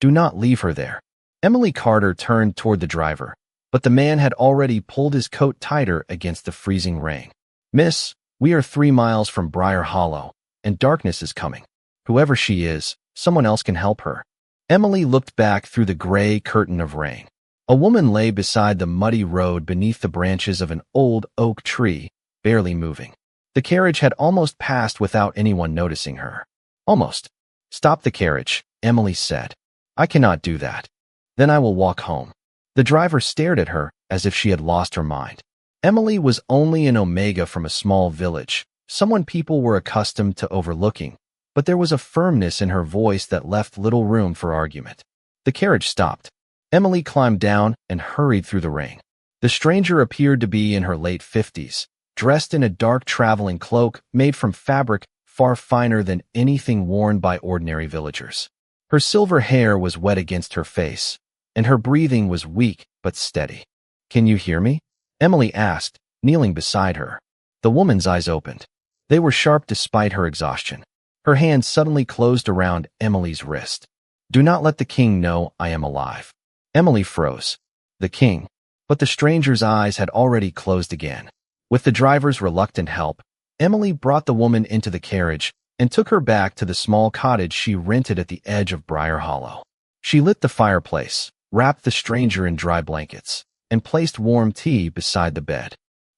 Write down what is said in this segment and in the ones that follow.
Do not leave her there. Emily Carter turned toward the driver, but the man had already pulled his coat tighter against the freezing rain. Miss, we are 3 miles from Briar Hollow, and darkness is coming. Whoever she is, someone else can help her. Emily looked back through the gray curtain of rain. A woman lay beside the muddy road beneath the branches of an old oak tree, barely moving. The carriage had almost passed without anyone noticing her. Almost. Stop the carriage, Emily said. I cannot do that. Then I will walk home. The driver stared at her as if she had lost her mind. Emily was only an Omega from a small village, someone people were accustomed to overlooking, but there was a firmness in her voice that left little room for argument. The carriage stopped. Emily climbed down and hurried through the rain. The stranger appeared to be in her late 50s, dressed in a dark traveling cloak made from fabric far finer than anything worn by ordinary villagers. Her silver hair was wet against her face, and her breathing was weak but steady. Can you hear me? Emily asked, kneeling beside her. The woman's eyes opened. They were sharp despite her exhaustion. Her hand suddenly closed around Emily's wrist. Do not let the king know I am alive. Emily froze. The king. But the stranger's eyes had already closed again. With the driver's reluctant help, Emily brought the woman into the carriage and took her back to the small cottage she rented at the edge of Briar Hollow. She lit the fireplace, wrapped the stranger in dry blankets, and placed warm tea beside the bed.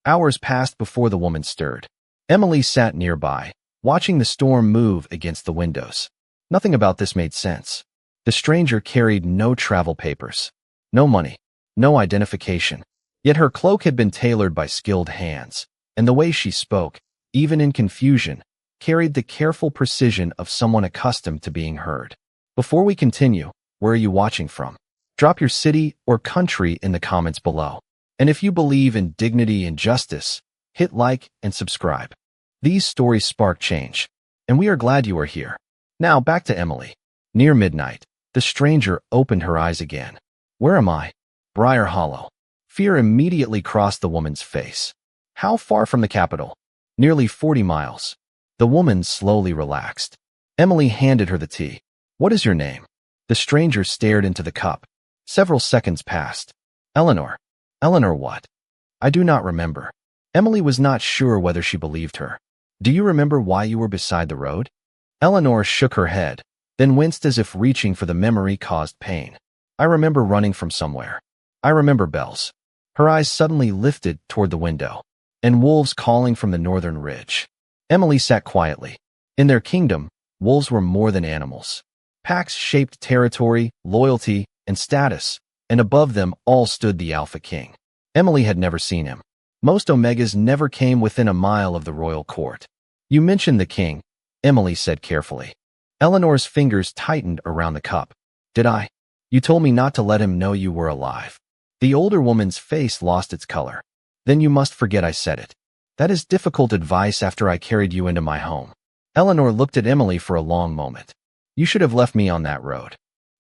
Hours passed before the woman stirred. Emily sat nearby, watching the storm move against the windows. Nothing about this made sense. The stranger carried no travel papers, no money, no identification. Yet her cloak had been tailored by skilled hands, and the way she spoke, even in confusion, carried the careful precision of someone accustomed to being heard. Before we continue, where are you watching from? Drop your city or country in the comments below. And if you believe in dignity and justice, hit like and subscribe. These stories spark change, and we are glad you are here. Now back to Emily. Near midnight, the stranger opened her eyes again. Where am I? Briar Hollow. Fear immediately crossed the woman's face. How far from the capital? Nearly 40 miles. The woman slowly relaxed. Emily handed her the tea. What is your name? The stranger stared into the cup. Several seconds passed. Eleanor. Eleanor what? I do not remember. Emily was not sure whether she believed her. Do you remember why you were beside the road? Eleanor shook her head, then winced as if reaching for the memory caused pain. I remember running from somewhere. I remember bells. Her eyes suddenly lifted toward the window, and wolves calling from the northern ridge. Emily sat quietly. In their kingdom, wolves were more than animals. Packs shaped territory, loyalty, and status, and above them all stood the Alpha King. Emily had never seen him. Most Omegas never came within a mile of the royal court. You mentioned the king, Emily said carefully. Eleanor's fingers tightened around the cup. Did I? You told me not to let him know you were alive. The older woman's face lost its color. Then you must forget I said it. That is difficult advice after I carried you into my home. Eleanor looked at Emily for a long moment. You should have left me on that road.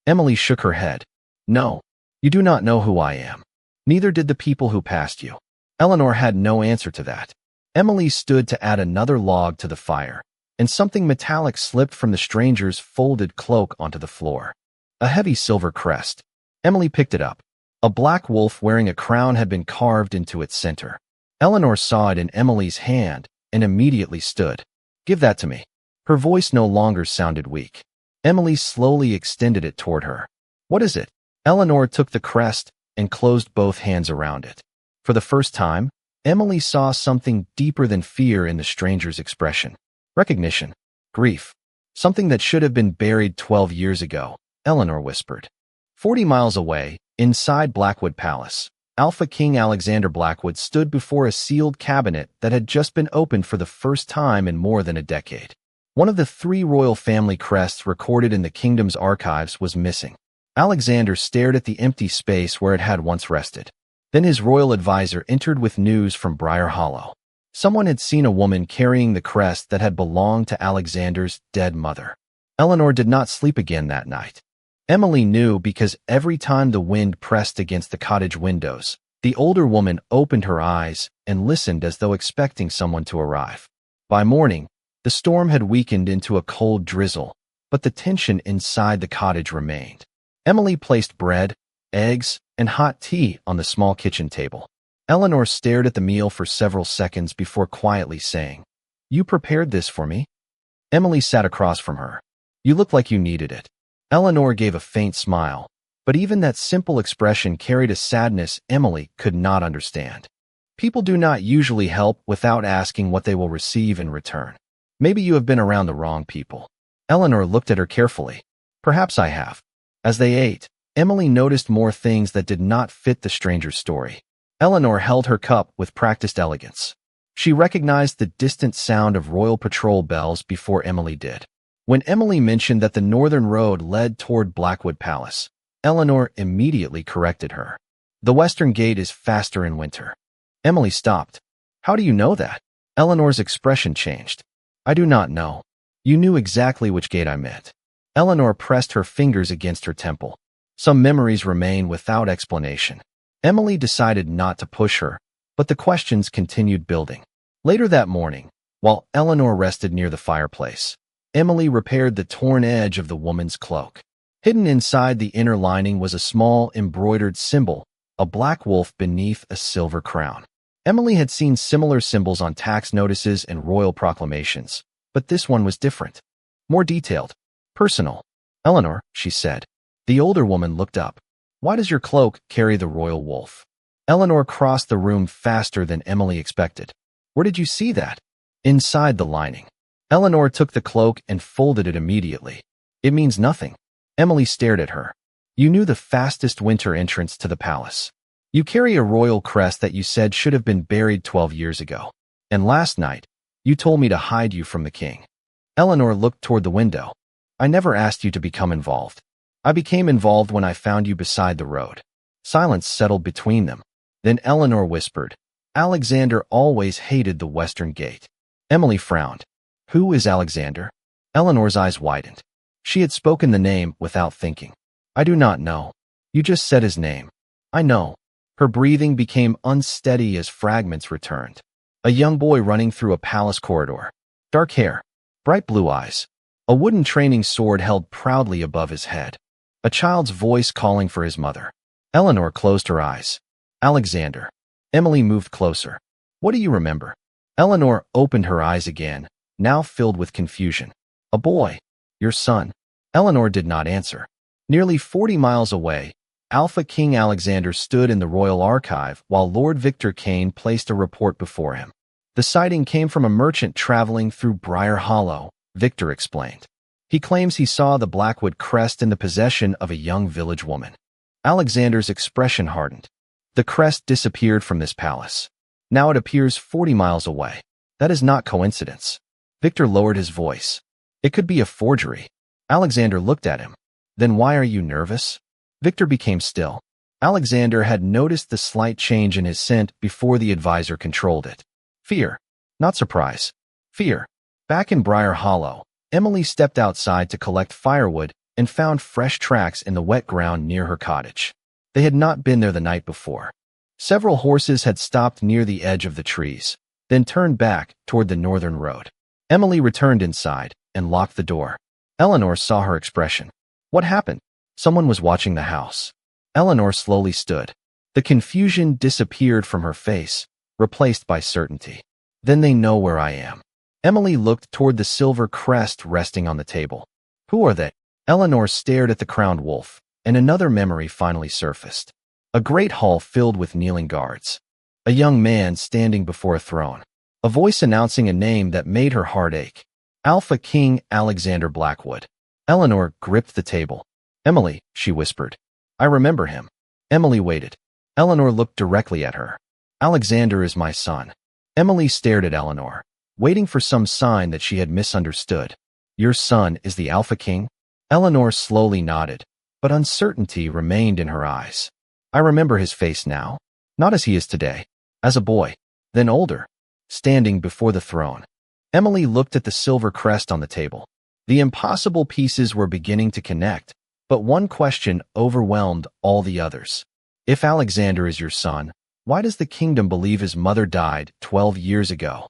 Emily shook her head. No, you do not know who I am. Neither did the people who passed you. Eleanor had no answer to that. Emily stood to add another log to the fire, and something metallic slipped from the stranger's folded cloak onto the floor. A heavy silver crest. Emily picked it up. A black wolf wearing a crown had been carved into its center. Eleanor saw it in Emily's hand and immediately stood. Give that to me. Her voice no longer sounded weak. Emily slowly extended it toward her. What is it? Eleanor took the crest and closed both hands around it. For the first time, Emily saw something deeper than fear in the stranger's expression. Recognition. Grief. Something that should have been buried 12 years ago, Eleanor whispered. 40 miles away, inside Blackwood Palace, Alpha King Alexander Blackwood stood before a sealed cabinet that had just been opened for the first time in more than a decade. One of the 3 royal family crests recorded in the kingdom's archives was missing. Alexander stared at the empty space where it had once rested. Then his royal advisor entered with news from Briar Hollow. Someone had seen a woman carrying the crest that had belonged to Alexander's dead mother. Eleanor did not sleep again that night. Emily knew because every time the wind pressed against the cottage windows, the older woman opened her eyes and listened as though expecting someone to arrive. By morning, the storm had weakened into a cold drizzle, but the tension inside the cottage remained. Emily placed bread, eggs, and hot tea on the small kitchen table. Eleanor stared at the meal for several seconds before quietly saying, "You prepared this for me?" Emily sat across from her. "You look like you needed it." Eleanor gave a faint smile, but even that simple expression carried a sadness Emily could not understand. People do not usually help without asking what they will receive in return. Maybe you have been around the wrong people. Eleanor looked at her carefully. Perhaps I have. As they ate, Emily noticed more things that did not fit the stranger's story. Eleanor held her cup with practiced elegance. She recognized the distant sound of Royal Patrol bells before Emily did. When Emily mentioned that the northern road led toward Blackwood Palace, Eleanor immediately corrected her. "The western gate is faster in winter." Emily stopped. "How do you know that?" Eleanor's expression changed. "I do not know. You knew exactly which gate I meant." Eleanor pressed her fingers against her temple. Some memories remain without explanation. Emily decided not to push her, but the questions continued building. Later that morning, while Eleanor rested near the fireplace, Emily repaired the torn edge of the woman's cloak. Hidden inside the inner lining was a small embroidered symbol, a black wolf beneath a silver crown. Emily had seen similar symbols on tax notices and royal proclamations, but this one was different. More detailed. Personal. "Eleanor," she said. The older woman looked up. "Why does your cloak carry the royal wolf?" Eleanor crossed the room faster than Emily expected. "Where did you see that?" "Inside the lining." Eleanor took the cloak and folded it immediately. "It means nothing." Emily stared at her. "You knew the fastest winter entrance to the palace. You carry a royal crest that you said should have been buried 12 years ago. And last night, you told me to hide you from the king." Eleanor looked toward the window. "I never asked you to become involved. I became involved when I found you beside the road." Silence settled between them. Then Eleanor whispered, "Alexander always hated the western gate." Emily frowned. "Who is Alexander?" Eleanor's eyes widened. She had spoken the name without thinking. "I do not know. You just said his name." "I know." Her breathing became unsteady as fragments returned. A young boy running through a palace corridor. Dark hair. Bright blue eyes. A wooden training sword held proudly above his head. A child's voice calling for his mother. Eleanor closed her eyes. "Alexander." Emily moved closer. "What do you remember?" Eleanor opened her eyes again, now filled with confusion. "A boy. Your son." Eleanor did not answer. Nearly 40 miles away, Alpha King Alexander stood in the royal archive while Lord Victor Kane placed a report before him. "The sighting came from a merchant traveling through Briar Hollow," Victor explained. "He claims he saw the Blackwood crest in the possession of a young village woman." Alexander's expression hardened. "The crest disappeared from this palace. Now it appears 40 miles away. That is not coincidence." Victor lowered his voice. "It could be a forgery." Alexander looked at him. "Then why are you nervous?" Victor became still. Alexander had noticed the slight change in his scent before the advisor controlled it. Fear. Not surprise. Fear. Back in Briar Hollow, Emily stepped outside to collect firewood and found fresh tracks in the wet ground near her cottage. They had not been there the night before. Several horses had stopped near the edge of the trees, then turned back toward the northern road. Emily returned inside and locked the door. Eleanor saw her expression. "What happened?" "Someone was watching the house." Eleanor slowly stood. The confusion disappeared from her face, replaced by certainty. "Then they know where I am." Emily looked toward the silver crest resting on the table. "Who are they?" Eleanor stared at the crowned wolf, and another memory finally surfaced. A great hall filled with kneeling guards. A young man standing before a throne. A voice announcing a name that made her heart ache. Alpha King Alexander Blackwood. Eleanor gripped the table. "Emily," she whispered. "I remember him." Emily waited. Eleanor looked directly at her. "Alexander is my son." Emily stared at Eleanor, waiting for some sign that she had misunderstood. "Your son is the Alpha King?" Eleanor slowly nodded, but uncertainty remained in her eyes. "I remember his face now, not as he is today, as a boy, then older, standing before the throne." Emily looked at the silver crest on the table. The impossible pieces were beginning to connect, but one question overwhelmed all the others. If Alexander is your son, why does the kingdom believe his mother died 12 years ago?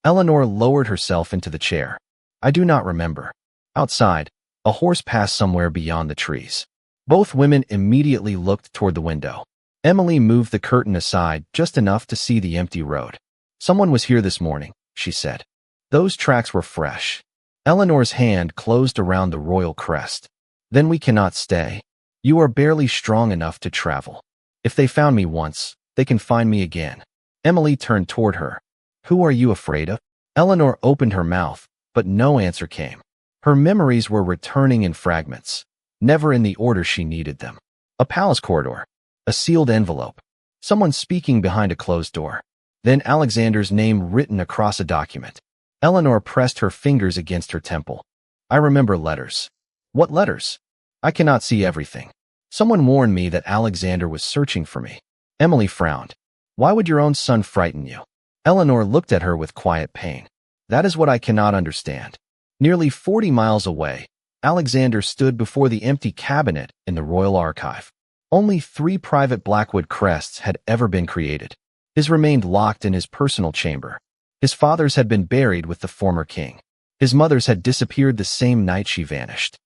Eleanor lowered herself into the chair. "I do not remember." Outside, a horse passed somewhere beyond the trees. Both women immediately looked toward the window. Emily moved the curtain aside just enough to see the empty road. Someone was here this morning, she said. Those tracks were fresh. Eleanor's hand closed around the royal crest. Then we cannot stay. You are barely strong enough to travel. If they found me once, they can find me again. Emily turned toward her. Who are you afraid of? Eleanor opened her mouth, but no answer came. Her memories were returning in fragments, never in the order she needed them. A palace corridor. A sealed envelope. Someone speaking behind a closed door. Then Alexander's name written across a document. Eleanor pressed her fingers against her temple. I remember letters. What letters? I cannot see everything. Someone warned me that Alexander was searching for me. Emily frowned. Why would your own son frighten you? Eleanor looked at her with quiet pain. That is what I cannot understand. Nearly 40 miles away, Alexander stood before the empty cabinet in the royal archive. Only 3 private Blackwood crests had ever been created. His remained locked in his personal chamber. His father's had been buried with the former king. His mother's had disappeared the same night she vanished.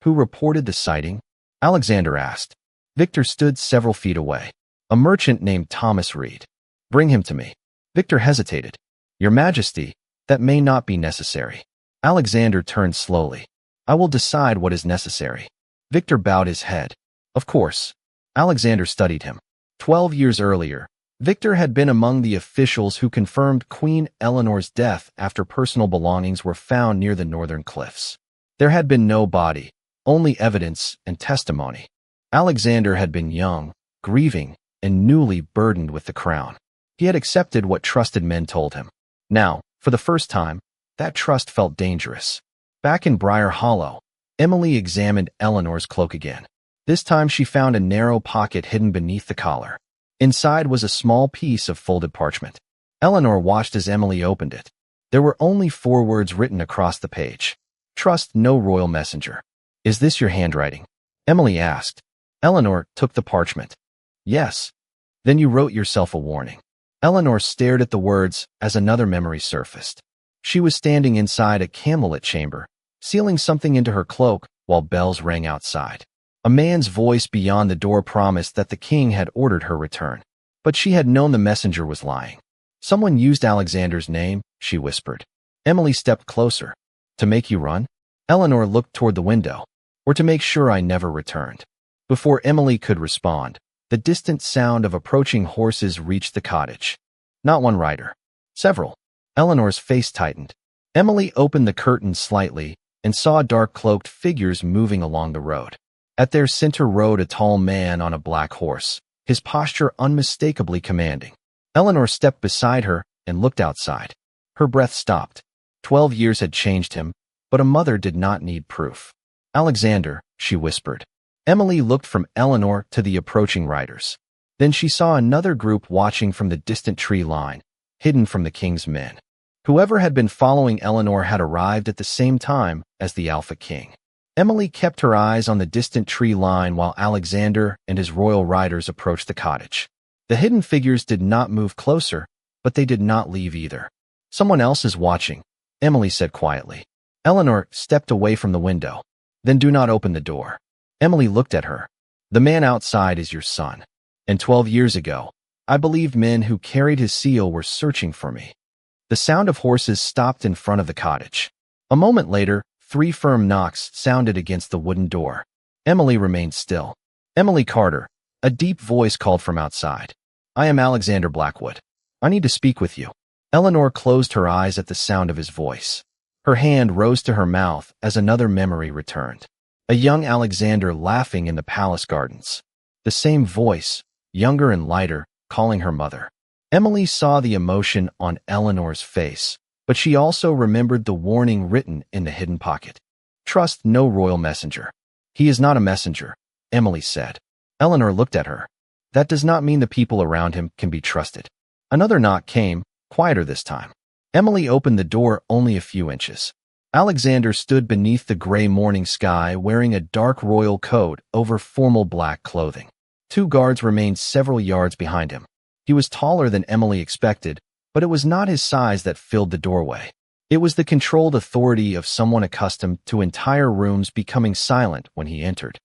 Who reported the sighting? Alexander asked. Victor stood several feet away. A merchant named Thomas Reed. Bring him to me. Victor hesitated. Your Majesty, that may not be necessary. Alexander turned slowly. I will decide what is necessary. Victor bowed his head. Of course. Alexander studied him. 12 years earlier, Victor had been among the officials who confirmed Queen Eleanor's death after personal belongings were found near the northern cliffs. There had been no body, only evidence and testimony. Alexander had been young, grieving, and newly burdened with the crown. He had accepted what trusted men told him. Now, for the first time, that trust felt dangerous. Back in Briar Hollow, Emily examined Eleanor's cloak again. This time she found a narrow pocket hidden beneath the collar. Inside was a small piece of folded parchment. Eleanor watched as Emily opened it. There were only 4 words written across the page. Trust no royal messenger. Is this your handwriting? Emily asked. Eleanor took the parchment. Yes. Then you wrote yourself a warning. Eleanor stared at the words as another memory surfaced. She was standing inside a candlelit chamber, sealing something into her cloak while bells rang outside. A man's voice beyond the door promised that the king had ordered her return. But she had known the messenger was lying. Someone used Alexander's name, she whispered. Emily stepped closer. To make you run? Eleanor looked toward the window. Or to make sure I never returned. Before Emily could respond, the distant sound of approaching horses reached the cottage. Not one rider. Several. Eleanor's face tightened. Emily opened the curtain slightly and saw dark-cloaked figures moving along the road. At their center rode a tall man on a black horse, his posture unmistakably commanding. Eleanor stepped beside her and looked outside. Her breath stopped. 12 years had changed him, but a mother did not need proof. Alexander, she whispered. Emily looked from Eleanor to the approaching riders. Then she saw another group watching from the distant tree line, hidden from the king's men. Whoever had been following Eleanor had arrived at the same time as the Alpha King. Emily kept her eyes on the distant tree line while Alexander and his royal riders approached the cottage. The hidden figures did not move closer, but they did not leave either. Someone else is watching, Emily said quietly. Eleanor stepped away from the window. Then do not open the door. Emily looked at her. The man outside is your son. And 12 years ago, I believed men who carried his seal were searching for me. The sound of horses stopped in front of the cottage. A moment later, 3 firm knocks sounded against the wooden door. Emily remained still. Emily Carter, a deep voice called from outside. I am Alexander Blackwood. I need to speak with you. Eleanor closed her eyes at the sound of his voice. Her hand rose to her mouth as another memory returned. A young Alexander laughing in the palace gardens. The same voice, younger and lighter, calling her mother. Emily saw the emotion on Eleanor's face, but she also remembered the warning written in the hidden pocket. Trust no royal messenger. He is not a messenger, Emily said. Eleanor looked at her. That does not mean the people around him can be trusted. Another knock came, quieter this time. Emily opened the door only a few inches. Alexander stood beneath the gray morning sky wearing a dark royal coat over formal black clothing. 2 guards remained several yards behind him. He was taller than Emily expected, but it was not his size that filled the doorway. It was the controlled authority of someone accustomed to entire rooms becoming silent when he entered.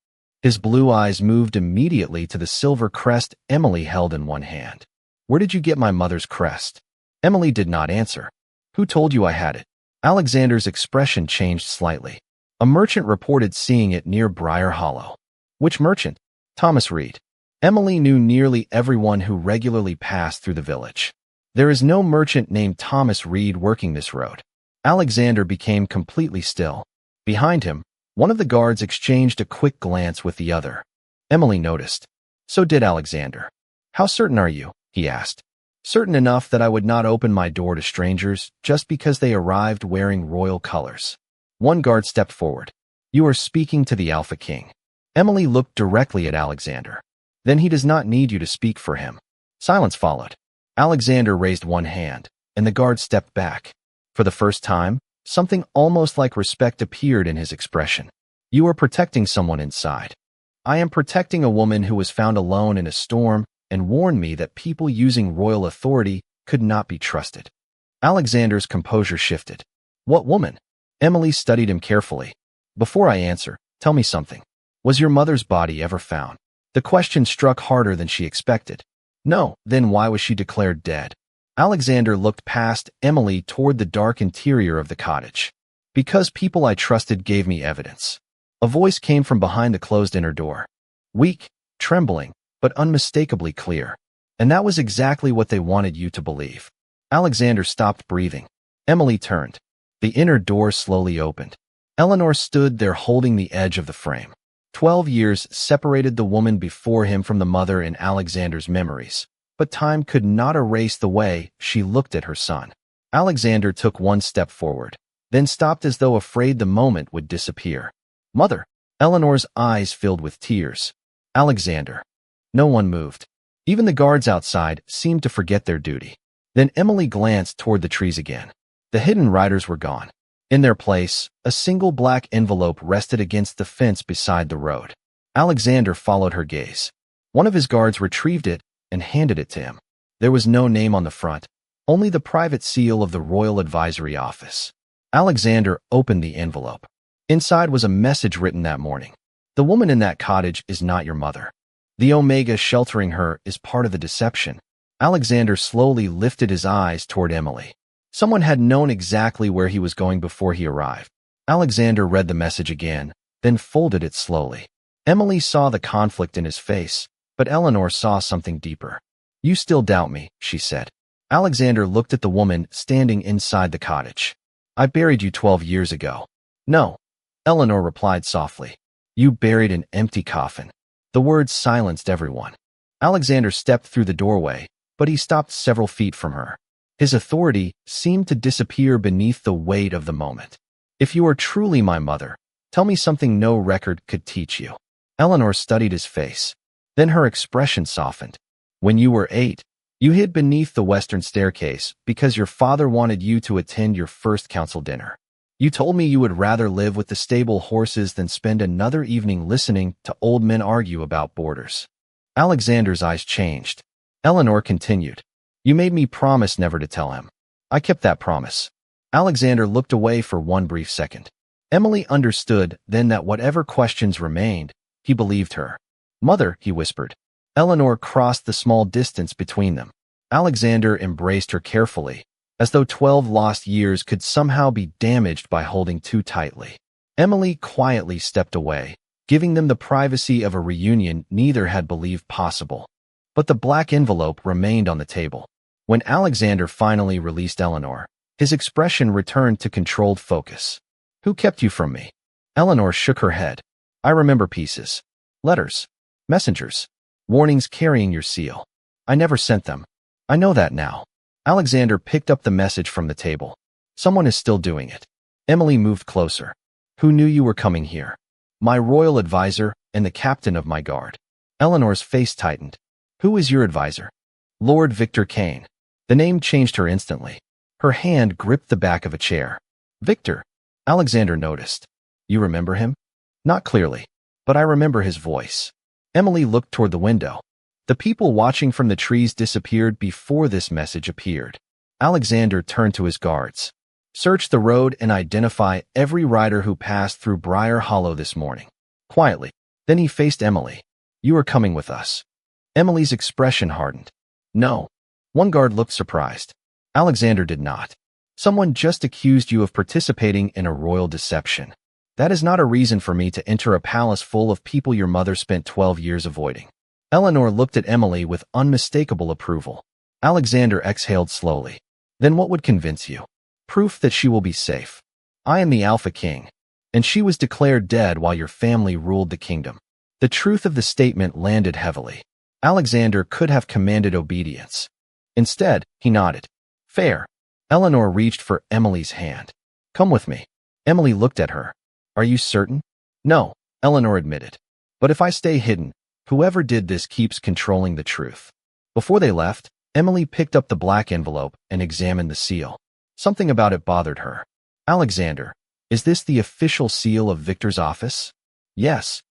His blue eyes moved immediately to the silver crest Emily held in one hand. Where did you get my mother's crest? Emily did not answer. Who told you I had it? Alexander's expression changed slightly. A merchant reported seeing it near Briar Hollow. Which merchant? Thomas Reed. Emily knew nearly everyone who regularly passed through the village. There is no merchant named Thomas Reed working this road. Alexander became completely still. Behind him, one of the guards exchanged a quick glance with the other. Emily noticed. So did Alexander. How certain are you? He asked. Certain enough that I would not open my door to strangers just because they arrived wearing royal colors. One guard stepped forward. You are speaking to the Alpha King. Emily looked directly at Alexander. Then he does not need you to speak for him. Silence followed. Alexander raised one hand, and the guard stepped back. For the first time, something almost like respect appeared in his expression. You are protecting someone inside. I am protecting a woman who was found alone in a storm and warned me that people using royal authority could not be trusted. Alexander's composure shifted. What woman? Emily studied him carefully. Before I answer, tell me something. Was your mother's body ever found? The question struck harder than she expected. No, then why was she declared dead? Alexander looked past Emily toward the dark interior of the cottage. Because people I trusted gave me evidence. A voice came from behind the closed inner door. Weak, trembling, but unmistakably clear. And that was exactly what they wanted you to believe. Alexander stopped breathing. Emily turned. The inner door slowly opened. Eleanor stood there holding the edge of the frame. 12 years separated the woman before him from the mother in Alexander's memories, but time could not erase the way she looked at her son. Alexander took one step forward, then stopped as though afraid the moment would disappear. Mother! Eleanor's eyes filled with tears. Alexander. No one moved. Even the guards outside seemed to forget their duty. Then Emily glanced toward the trees again. The hidden riders were gone. In their place, a single black envelope rested against the fence beside the road. Alexander followed her gaze. One of his guards retrieved it and handed it to him. There was no name on the front, only the private seal of the Royal Advisory Office. Alexander opened the envelope. Inside was a message written that morning. The woman in that cottage is not your mother. The Omega sheltering her is part of the deception. Alexander slowly lifted his eyes toward Emily. Someone had known exactly where he was going before he arrived. Alexander read the message again, then folded it slowly. Emily saw the conflict in his face, but Eleanor saw something deeper. You still doubt me, she said. Alexander looked at the woman standing inside the cottage. I buried you 12 years ago. No, Eleanor replied softly. You buried an empty coffin. The words silenced everyone. Alexander stepped through the doorway, but he stopped several feet from her. His authority seemed to disappear beneath the weight of the moment. If you are truly my mother, tell me something no record could teach you. Eleanor studied his face. Then her expression softened. When you were 8, you hid beneath the western staircase because your father wanted you to attend your first council dinner. You told me you would rather live with the stable horses than spend another evening listening to old men argue about borders. Alexander's eyes changed. Eleanor continued. You made me promise never to tell him. I kept that promise. Alexander looked away for one brief second. Emily understood then that whatever questions remained, he believed her. Mother, he whispered. Eleanor crossed the small distance between them. Alexander embraced her carefully, as though 12 lost years could somehow be damaged by holding too tightly. Emily quietly stepped away, giving them the privacy of a reunion neither had believed possible. But the black envelope remained on the table. When Alexander finally released Eleanor, his expression returned to controlled focus. Who kept you from me? Eleanor shook her head. I remember pieces. Letters. Messengers. Warnings carrying your seal. I never sent them. I know that now. Alexander picked up the message from the table. Someone is still doing it. Emily moved closer. Who knew you were coming here? My royal advisor and the captain of my guard. Eleanor's face tightened. Who is your advisor? Lord Victor Kane. The name changed her instantly. Her hand gripped the back of a chair. Victor. Alexander noticed. You remember him? Not clearly, but I remember his voice. Emily looked toward the window. The people watching from the trees disappeared before this message appeared. Alexander turned to his guards. Search the road and identify every rider who passed through Briar Hollow this morning. Quietly. Then he faced Emily. You are coming with us. Emily's expression hardened. No. One guard looked surprised. Alexander did not. Someone just accused you of participating in a royal deception. That is not a reason for me to enter a palace full of people your mother spent 12 years avoiding. Eleanor looked at Emily with unmistakable approval. Alexander exhaled slowly. Then what would convince you? Proof that she will be safe. I am the Alpha King, and she was declared dead while your family ruled the kingdom. The truth of the statement landed heavily. Alexander could have commanded obedience. Instead, he nodded. Fair. Eleanor reached for Emily's hand. Come with me. Emily looked at her. Are you certain? No, Eleanor admitted. But if I stay hidden, whoever did this keeps controlling the truth. Before they left, Emily picked up the black envelope and examined the seal. Something about it bothered her. Alexander, is this the official seal of Victor's office? Yes.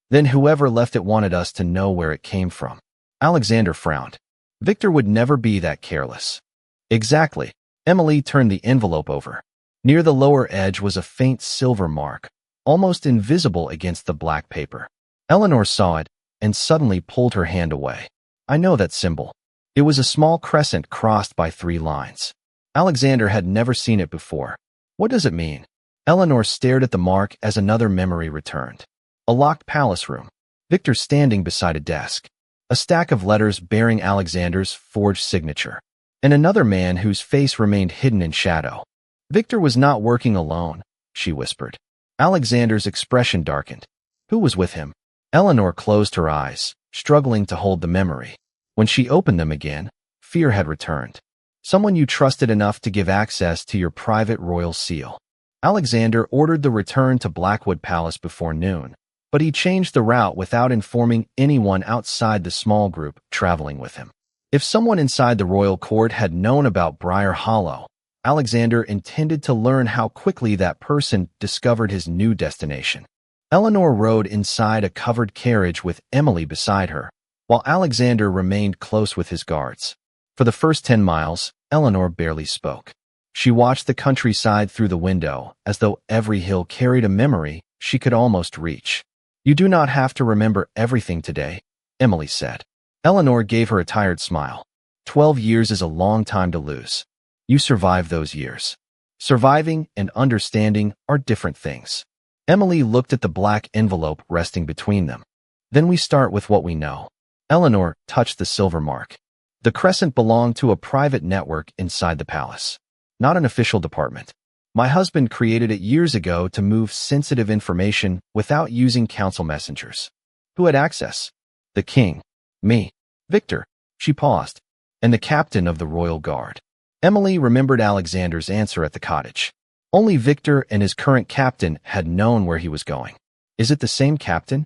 Then whoever left it wanted us to know where it came from. Alexander frowned. Victor would never be that careless. Exactly. Emily turned the envelope over. Near the lower edge was a faint silver mark, almost invisible against the black paper. Eleanor saw it and suddenly pulled her hand away. I know that symbol. It was a small crescent crossed by 3 lines. Alexander had never seen it before. What does it mean? Eleanor stared at the mark as another memory returned. A locked palace room. Victor standing beside a desk. A stack of letters bearing Alexander's forged signature. And another man whose face remained hidden in shadow. Victor was not working alone, she whispered. Alexander's expression darkened. Who was with him? Eleanor closed her eyes, struggling to hold the memory. When she opened them again, fear had returned. Someone you trusted enough to give access to your private royal seal. Alexander ordered the return to Blackwood Palace before noon, but he changed the route without informing anyone outside the small group traveling with him. If someone inside the royal court had known about Briar Hollow, Alexander intended to learn how quickly that person discovered his new destination. Eleanor rode inside a covered carriage with Emily beside her, while Alexander remained close with his guards. For the first 10 miles, Eleanor barely spoke. She watched the countryside through the window, as though every hill carried a memory she could almost reach. You do not have to remember everything today, Emily said. Eleanor gave her a tired smile. 12 years is a long time to lose. You survived those years. Surviving and understanding are different things. Emily looked at the black envelope resting between them. Then we start with what we know. Eleanor touched the silver mark. The crescent belonged to a private network inside the palace, not an official department. My husband created it years ago to move sensitive information without using council messengers. Who had access? The king. Me. Victor. She paused. And the captain of the royal guard. Emily remembered Alexander's answer at the cottage. Only Victor and his current captain had known where he was going. Is it the same captain?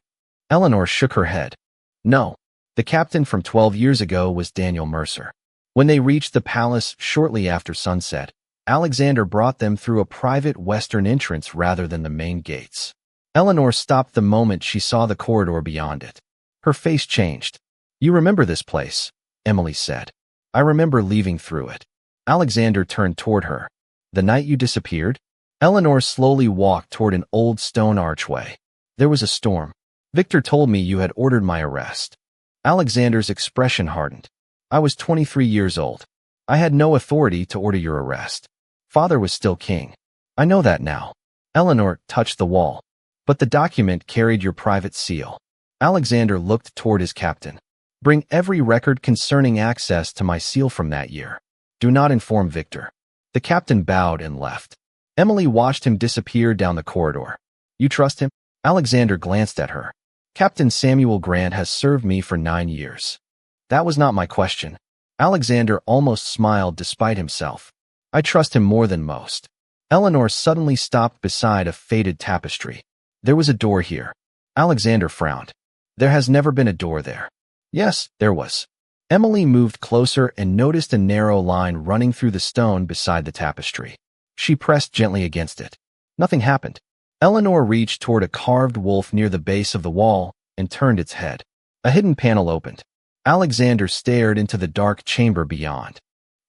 Eleanor shook her head. No. The captain from 12 years ago was Daniel Mercer. When they reached the palace shortly after sunset, Alexander brought them through a private western entrance rather than the main gates. Eleanor stopped the moment she saw the corridor beyond it. Her face changed. You remember this place, Emily said. I remember leaving through it. Alexander turned toward her. The night you disappeared? Eleanor slowly walked toward an old stone archway. There was a storm. Victor told me you had ordered my arrest. Alexander's expression hardened. I was 23 years old. I had no authority to order your arrest. Father was still king. I know that now. Eleanor touched the wall. But the document carried your private seal. Alexander looked toward his captain. Bring every record concerning access to my seal from that year. Do not inform Victor. The captain bowed and left. Emily watched him disappear down the corridor. You trust him? Alexander glanced at her. Captain Samuel Grant has served me for 9 years. That was not my question. Alexander almost smiled despite himself. I trust him more than most. Eleanor suddenly stopped beside a faded tapestry. There was a door here. Alexander frowned. There has never been a door there. Yes, there was. Emily moved closer and noticed a narrow line running through the stone beside the tapestry. She pressed gently against it. Nothing happened. Eleanor reached toward a carved wolf near the base of the wall and turned its head. A hidden panel opened. Alexander stared into the dark chamber beyond.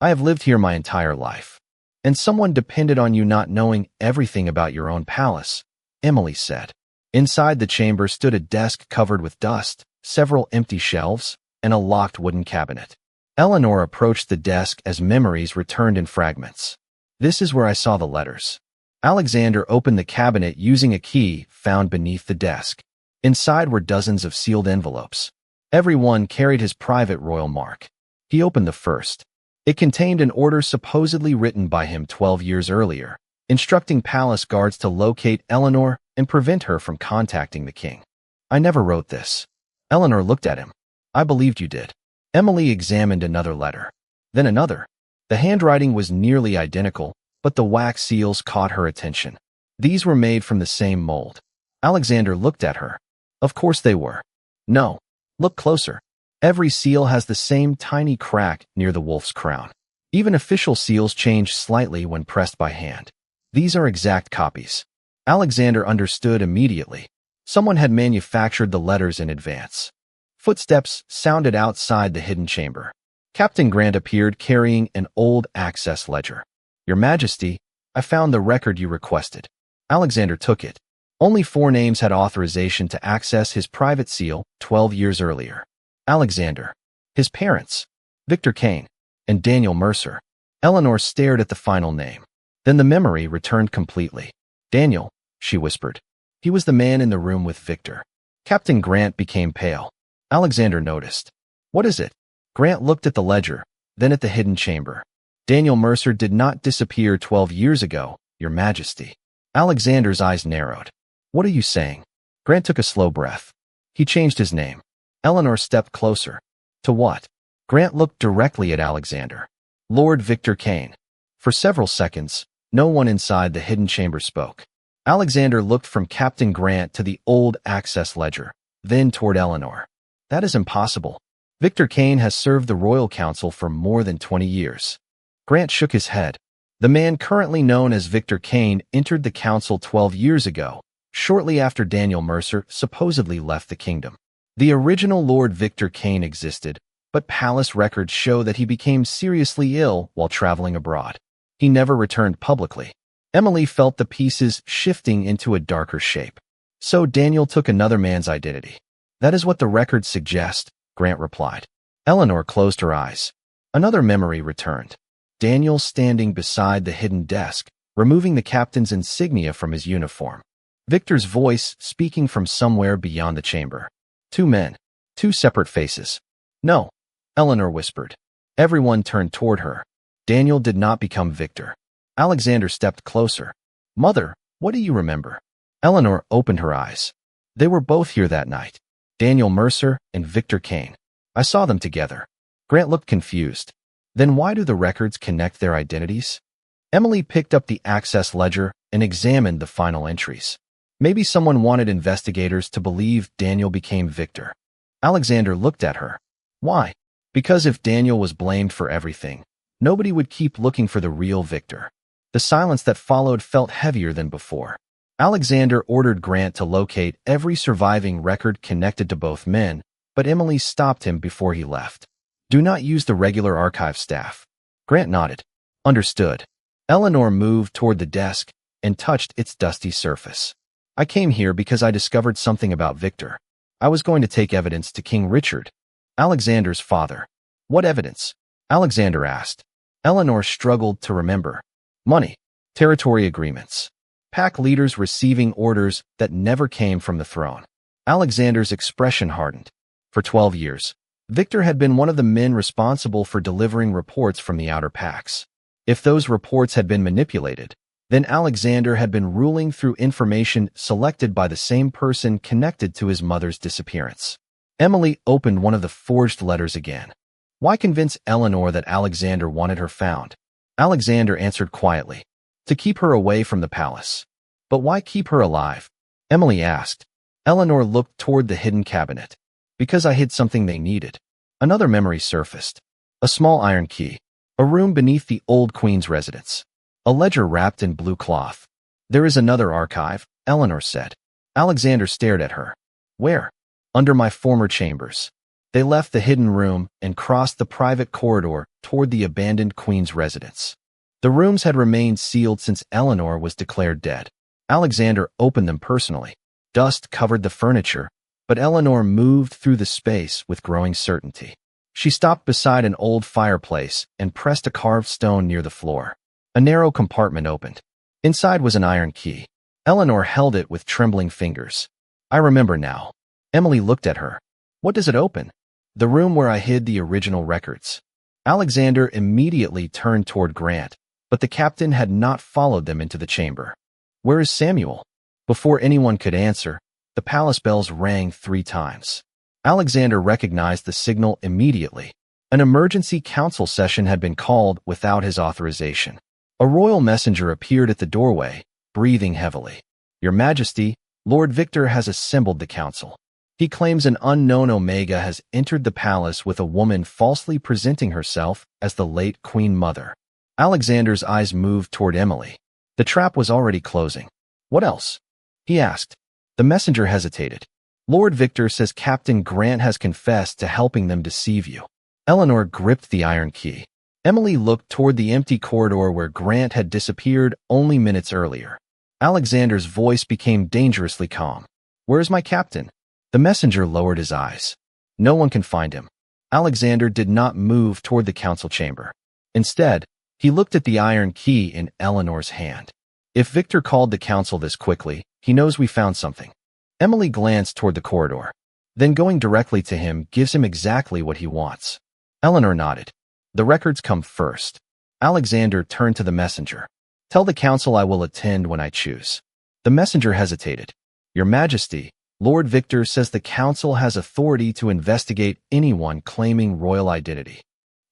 I have lived here my entire life. And someone depended on you not knowing everything about your own palace, Emily said. Inside the chamber stood a desk covered with dust, several empty shelves, and a locked wooden cabinet. Eleanor approached the desk as memories returned in fragments. This is where I saw the letters. Alexander opened the cabinet using a key found beneath the desk. Inside were dozens of sealed envelopes. Every one carried his private royal mark. He opened the first. It contained an order supposedly written by him 12 years earlier, instructing palace guards to locate Eleanor and prevent her from contacting the king. I never wrote this. Eleanor looked at him. I believed you did. Emily examined another letter. Then another. The handwriting was nearly identical, but the wax seals caught her attention. These were made from the same mold. Alexander looked at her. Of course they were. No. Look closer. Every seal has the same tiny crack near the wolf's crown. Even official seals change slightly when pressed by hand. These are exact copies. Alexander understood immediately. Someone had manufactured the letters in advance. Footsteps sounded outside the hidden chamber. Captain Grant appeared carrying an old access ledger. Your Majesty, I found the record you requested. Alexander took it. Only 4 names had authorization to access his private seal 12 years earlier. Alexander, his parents, Victor Kane, and Daniel Mercer. Eleanor stared at the final name. Then the memory returned completely. Daniel, she whispered. He was the man in the room with Victor. Captain Grant became pale. Alexander noticed. What is it? Grant looked at the ledger, then at the hidden chamber. Daniel Mercer did not disappear 12 years ago, Your Majesty. Alexander's eyes narrowed. What are you saying? Grant took a slow breath. He changed his name. Eleanor stepped closer. To what? Grant looked directly at Alexander. Lord Victor Kane. For several seconds, no one inside the hidden chamber spoke. Alexander looked from Captain Grant to the old access ledger, then toward Eleanor. That is impossible. Victor Kane has served the Royal Council for more than 20 years. Grant shook his head. The man currently known as Victor Kane entered the council 12 years ago, shortly after Daniel Mercer supposedly left the kingdom. The original Lord Victor Kane existed, but palace records show that he became seriously ill while traveling abroad. He never returned publicly. Emily felt the pieces shifting into a darker shape. So Daniel took another man's identity. That is what the records suggest, Grant replied. Eleanor closed her eyes. Another memory returned. Daniel standing beside the hidden desk, removing the captain's insignia from his uniform. Victor's voice speaking from somewhere beyond the chamber. 2 men. 2 separate faces. No, Eleanor whispered. Everyone turned toward her. Daniel did not become Victor. Alexander stepped closer. Mother, what do you remember? Eleanor opened her eyes. They were both here that night. Daniel Mercer and Victor Kane. I saw them together. Grant looked confused. Then why do the records connect their identities? Emily picked up the access ledger and examined the final entries. Maybe someone wanted investigators to believe Daniel became Victor. Alexander looked at her. Why? Because if Daniel was blamed for everything, nobody would keep looking for the real Victor. The silence that followed felt heavier than before. Alexander ordered Grant to locate every surviving record connected to both men, but Emily stopped him before he left. Do not use the regular archive staff. Grant nodded. Understood. Eleanor moved toward the desk and touched its dusty surface. I came here because I discovered something about Victor. I was going to take evidence to King Richard, Alexander's father. What evidence? Alexander asked. Eleanor struggled to remember. Money, territory agreements, pack leaders receiving orders that never came from the throne. Alexander's expression hardened. For 12 years, Victor had been one of the men responsible for delivering reports from the outer packs. If those reports had been manipulated, then Alexander had been ruling through information selected by the same person connected to his mother's disappearance. Emily opened one of the forged letters again. Why convince Eleanor that Alexander wanted her found? Alexander answered quietly. To keep her away from the palace. But why keep her alive? Emily asked. Eleanor looked toward the hidden cabinet. Because I hid something they needed. Another memory surfaced. A small iron key. A room beneath the old queen's residence. A ledger wrapped in blue cloth. There is another archive, Eleanor said. Alexander stared at her. Where? Under my former chambers. They left the hidden room and crossed the private corridor toward the abandoned queen's residence. The rooms had remained sealed since Eleanor was declared dead. Alexander opened them personally. Dust covered the furniture, but Eleanor moved through the space with growing certainty. She stopped beside an old fireplace and pressed a carved stone near the floor. A narrow compartment opened. Inside was an iron key. Eleanor held it with trembling fingers. I remember now. Emily looked at her. What does it open? The room where I hid the original records. Alexander immediately turned toward Grant, but the captain had not followed them into the chamber. Where is Samuel? Before anyone could answer, the palace bells rang 3 times. Alexander recognized the signal immediately. An emergency council session had been called without his authorization. A royal messenger appeared at the doorway, breathing heavily. Your Majesty, Lord Victor has assembled the council. He claims an unknown Omega has entered the palace with a woman falsely presenting herself as the late Queen Mother. Alexander's eyes moved toward Emily. The trap was already closing. What else? He asked. The messenger hesitated. Lord Victor says Captain Grant has confessed to helping them deceive you. Eleanor gripped the iron key. Emily looked toward the empty corridor where Grant had disappeared only minutes earlier. Alexander's voice became dangerously calm. Where is my captain? The messenger lowered his eyes. No one can find him. Alexander did not move toward the council chamber. Instead, he looked at the iron key in Eleanor's hand. If Victor called the council this quickly, he knows we found something. Emily glanced toward the corridor. Then going directly to him gives him exactly what he wants. Eleanor nodded. The records come first. Alexander turned to the messenger. Tell the council I will attend when I choose. The messenger hesitated. Your Majesty, Lord Victor says the council has authority to investigate anyone claiming royal identity.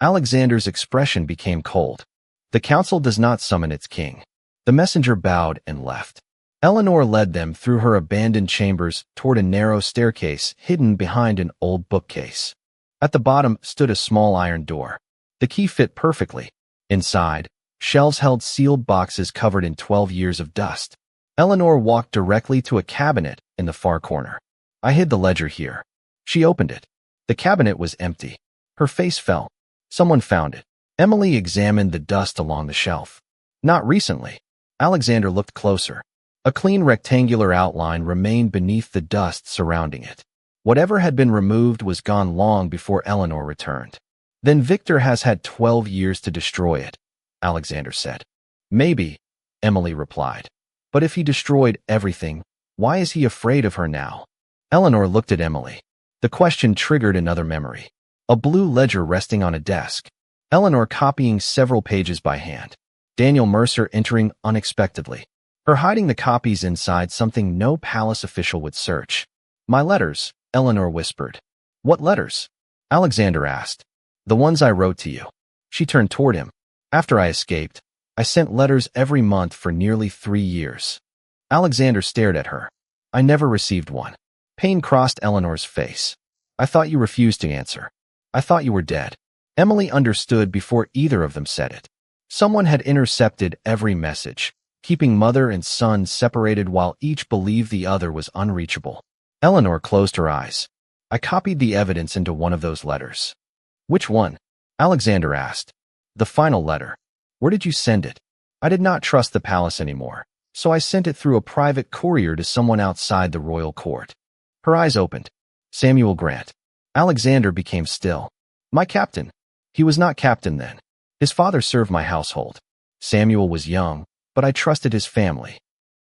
Alexander's expression became cold. The council does not summon its king. The messenger bowed and left. Eleanor led them through her abandoned chambers toward a narrow staircase hidden behind an old bookcase. At the bottom stood a small iron door. The key fit perfectly. Inside, shelves held sealed boxes covered in 12 years of dust. Eleanor walked directly to a cabinet in the far corner. I hid the ledger here. She opened it. The cabinet was empty. Her face fell. Someone found it. Emily examined the dust along the shelf. Not recently. Alexander looked closer. A clean rectangular outline remained beneath the dust surrounding it. Whatever had been removed was gone long before Eleanor returned. Then Victor has had 12 years to destroy it, Alexander said. Maybe, Emily replied. But if he destroyed everything, why is he afraid of her now? Eleanor looked at Emily. The question triggered another memory. A blue ledger resting on a desk. Eleanor copying several pages by hand. Daniel Mercer entering unexpectedly. Her hiding the copies inside something no palace official would search. My letters, Eleanor whispered. What letters? Alexander asked. The ones I wrote to you. She turned toward him. After I escaped, I sent letters every month for nearly 3 years. Alexander stared at her. I never received one. Pain crossed Eleanor's face. I thought you refused to answer. I thought you were dead. Emily understood before either of them said it. Someone had intercepted every message, keeping mother and son separated while each believed the other was unreachable. Eleanor closed her eyes. I copied the evidence into one of those letters. Which one? Alexander asked. The final letter. Where did you send it? I did not trust the palace anymore, so I sent it through a private courier to someone outside the royal court. Her eyes opened. Samuel Grant. Alexander became still. My captain. He was not captain then. His father served my household. Samuel was young, but I trusted his family.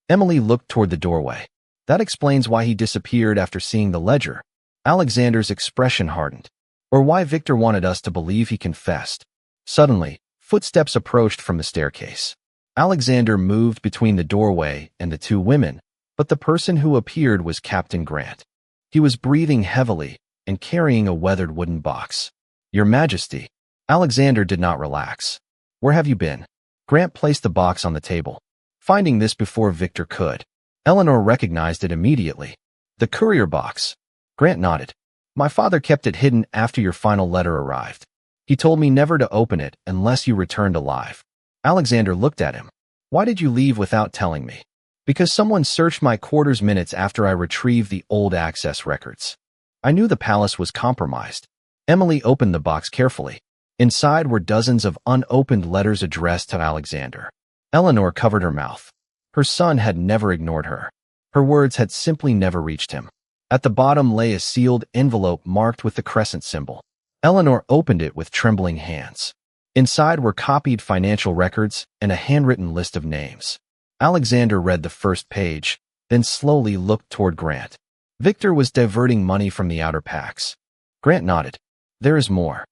Emily looked toward the doorway. That explains why he disappeared after seeing the ledger. Alexander's expression hardened. Or why Victor wanted us to believe he confessed. Suddenly, footsteps approached from the staircase. Alexander moved between the doorway and the 2 women, but the person who appeared was Captain Grant. He was breathing heavily and carrying a weathered wooden box. Your Majesty. Alexander did not relax. Where have you been? Grant placed the box on the table. Finding this before Victor could. Eleanor recognized it immediately. The courier box. Grant nodded. My father kept it hidden after your final letter arrived. He told me never to open it unless you returned alive. Alexander looked at him. Why did you leave without telling me? Because someone searched my quarters minutes after I retrieved the old access records. I knew the palace was compromised. Emily opened the box carefully. Inside were dozens of unopened letters addressed to Alexander. Eleanor covered her mouth. Her son had never ignored her. Her words had simply never reached him. At the bottom lay a sealed envelope marked with the crescent symbol. Eleanor opened it with trembling hands. Inside were copied financial records and a handwritten list of names. Alexander read the first page, then slowly looked toward Grant. Victor was diverting money from the outer packs. Grant nodded. There is more.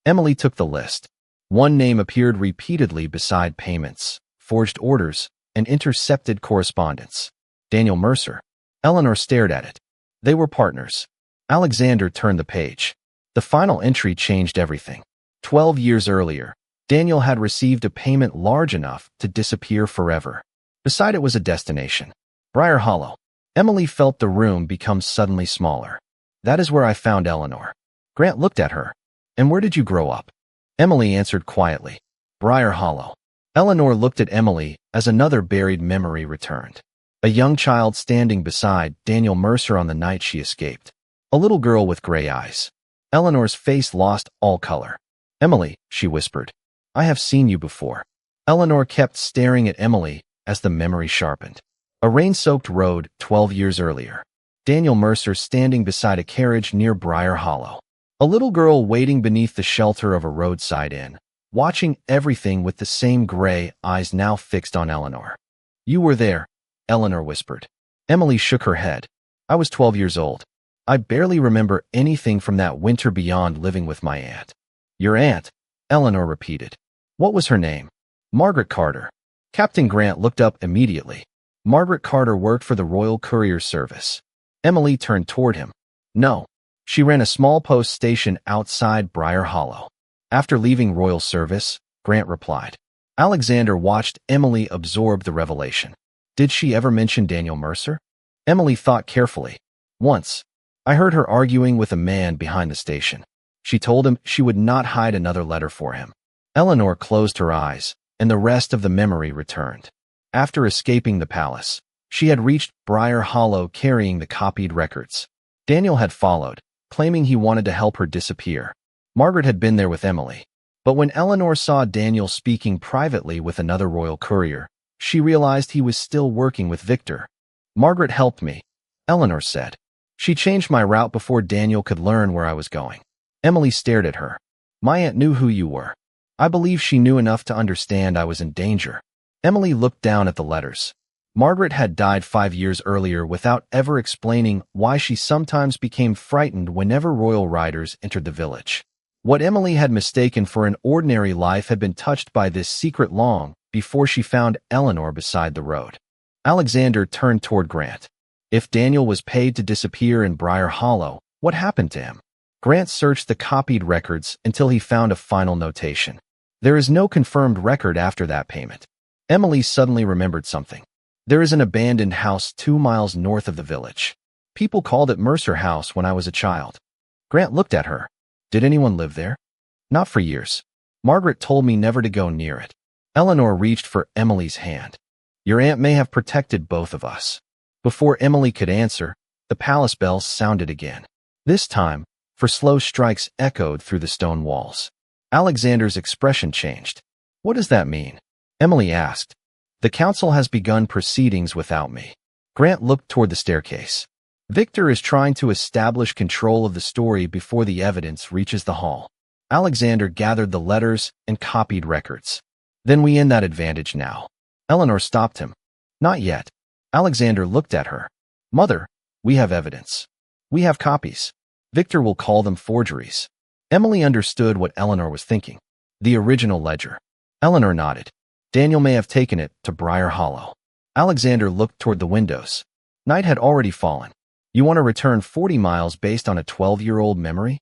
Emily took the list. One name appeared repeatedly beside payments, forged orders, and intercepted correspondence. Daniel Mercer. Eleanor stared at it. They were partners. Alexander turned the page. The final entry changed everything. 12 years earlier, Daniel had received a payment large enough to disappear forever. Beside it was a destination. Briar Hollow. Emily felt the room become suddenly smaller. That is where I found Eleanor. Grant looked at her. And where did you grow up? Emily answered quietly. Briar Hollow. Eleanor looked at Emily as another buried memory returned. A young child standing beside Daniel Mercer on the night she escaped. A little girl with gray eyes. Eleanor's face lost all color. Emily, she whispered. I have seen you before. Eleanor kept staring at Emily as the memory sharpened. A rain-soaked road 12 years earlier. Daniel Mercer standing beside a carriage near Briar Hollow. A little girl waiting beneath the shelter of a roadside inn, watching everything with the same gray eyes now fixed on Eleanor. You were there, Eleanor whispered. Emily shook her head. I was 12 years old. I barely remember anything from that winter beyond living with my aunt. Your aunt, Eleanor repeated. What was her name? Margaret Carter. Captain Grant looked up immediately. Margaret Carter worked for the Royal Courier Service. Emily turned toward him. No. She ran a small post station outside Briar Hollow. After leaving Royal Service, Grant replied. Alexander watched Emily absorb the revelation. Did she ever mention Daniel Mercer? Emily thought carefully. Once. I heard her arguing with a man behind the station. She told him she would not hide another letter for him. Eleanor closed her eyes, and the rest of the memory returned. After escaping the palace, she had reached Briar Hollow carrying the copied records. Daniel had followed, claiming he wanted to help her disappear. Margaret had been there with Emily. But when Eleanor saw Daniel speaking privately with another royal courier, she realized he was still working with Victor. Margaret helped me, Eleanor said. She changed my route before Daniel could learn where I was going. Emily stared at her. My aunt knew who you were. I believe she knew enough to understand I was in danger. Emily looked down at the letters. Margaret had died 5 years earlier without ever explaining why she sometimes became frightened whenever royal riders entered the village. What Emily had mistaken for an ordinary life had been touched by this secret long before she found Eleanor beside the road. Alexander turned toward Grant. If Daniel was paid to disappear in Briar Hollow, what happened to him? Grant searched the copied records until he found a final notation. There is no confirmed record after that payment. Emily suddenly remembered something. There is an abandoned house 2 miles north of the village. People called it Mercer House when I was a child. Grant looked at her. Did anyone live there? Not for years. Margaret told me never to go near it. Eleanor reached for Emily's hand. Your aunt may have protected both of us. Before Emily could answer, the palace bells sounded again. This time, for slow strikes echoed through the stone walls. Alexander's expression changed. What does that mean? Emily asked. The council has begun proceedings without me. Grant looked toward the staircase. Victor is trying to establish control of the story before the evidence reaches the hall. Alexander gathered the letters and copied records. Then we end that advantage now. Eleanor stopped him. Not yet. Alexander looked at her. Mother, we have evidence. We have copies. Victor will call them forgeries. Emily understood what Eleanor was thinking. The original ledger. Eleanor nodded. Daniel may have taken it to Briar Hollow. Alexander looked toward the windows. Night had already fallen. You want to return 40 miles based on a 12-year-old memory?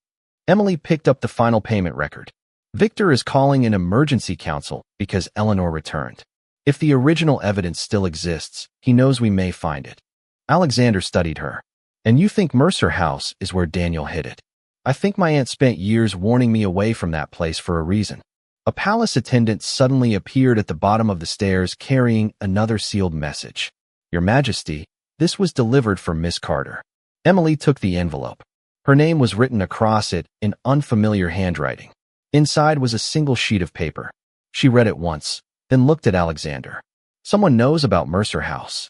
Emily picked up the final payment record. Victor is calling an emergency council because Eleanor returned. If the original evidence still exists, he knows we may find it. Alexander studied her. And you think Mercer House is where Daniel hid it? I think my aunt spent years warning me away from that place for a reason. A palace attendant suddenly appeared at the bottom of the stairs carrying another sealed message. Your Majesty, this was delivered for Miss Carter. Emily took the envelope. Her name was written across it in unfamiliar handwriting. Inside was a single sheet of paper. She read it once, then looked at Alexander. Someone knows about Mercer House.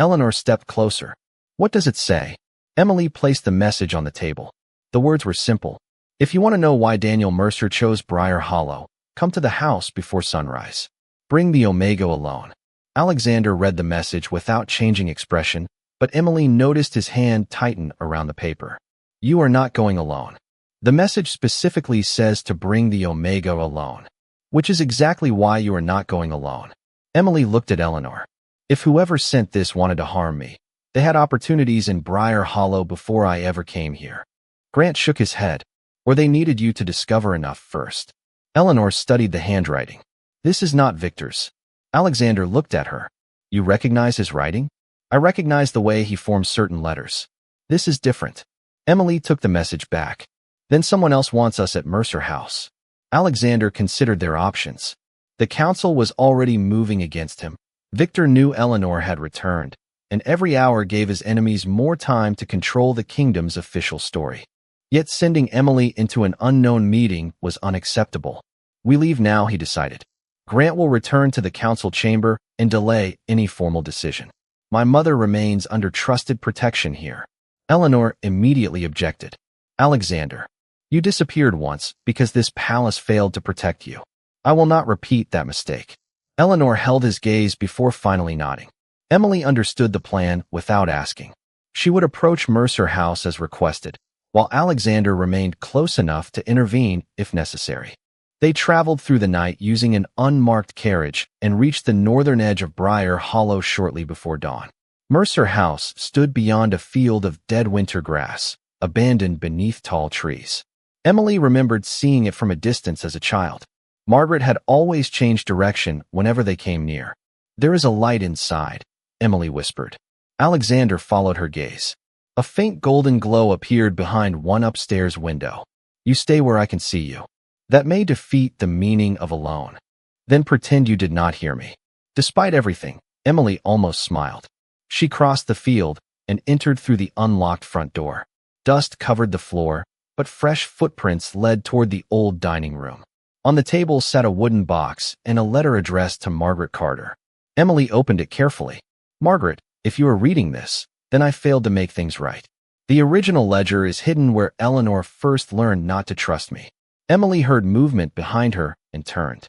Eleanor stepped closer. What does it say? Emily placed the message on the table. The words were simple. If you want to know why Daniel Mercer chose Briar Hollow, come to the house before sunrise. Bring the Omega alone. Alexander read the message without changing expression, but Emily noticed his hand tighten around the paper. You are not going alone. The message specifically says to bring the Omega alone, which is exactly why you are not going alone. Emily looked at Eleanor. If whoever sent this wanted to harm me, they had opportunities in Briar Hollow before I ever came here. Grant shook his head. Or they needed you to discover enough first. Eleanor studied the handwriting. This is not Victor's. Alexander looked at her. You recognize his writing? I recognize the way he forms certain letters. This is different. Emily took the message back. Then someone else wants us at Mercer House. Alexander considered their options. The council was already moving against him. Victor knew Eleanor had returned, and every hour gave his enemies more time to control the kingdom's official story. Yet sending Emily into an unknown meeting was unacceptable. We leave now, he decided. Grant will return to the council chamber and delay any formal decision. My mother remains under trusted protection here. Eleanor immediately objected. Alexander, you disappeared once because this palace failed to protect you. I will not repeat that mistake. Eleanor held his gaze before finally nodding. Emily understood the plan without asking. She would approach Mercer House as requested, while Alexander remained close enough to intervene if necessary. They traveled through the night using an unmarked carriage and reached the northern edge of Briar Hollow shortly before dawn. Mercer House stood beyond a field of dead winter grass, abandoned beneath tall trees. Emily remembered seeing it from a distance as a child. Margaret had always changed direction whenever they came near. There is a light inside, Emily whispered. Alexander followed her gaze. A faint golden glow appeared behind one upstairs window. You stay where I can see you. That may defeat the meaning of alone. Then pretend you did not hear me. Despite everything, Emily almost smiled. She crossed the field and entered through the unlocked front door. Dust covered the floor, but fresh footprints led toward the old dining room. On the table sat a wooden box and a letter addressed to Margaret Carter. Emily opened it carefully. Margaret, if you are reading this, then I failed to make things right. The original ledger is hidden where Eleanor first learned not to trust me. Emily heard movement behind her and turned.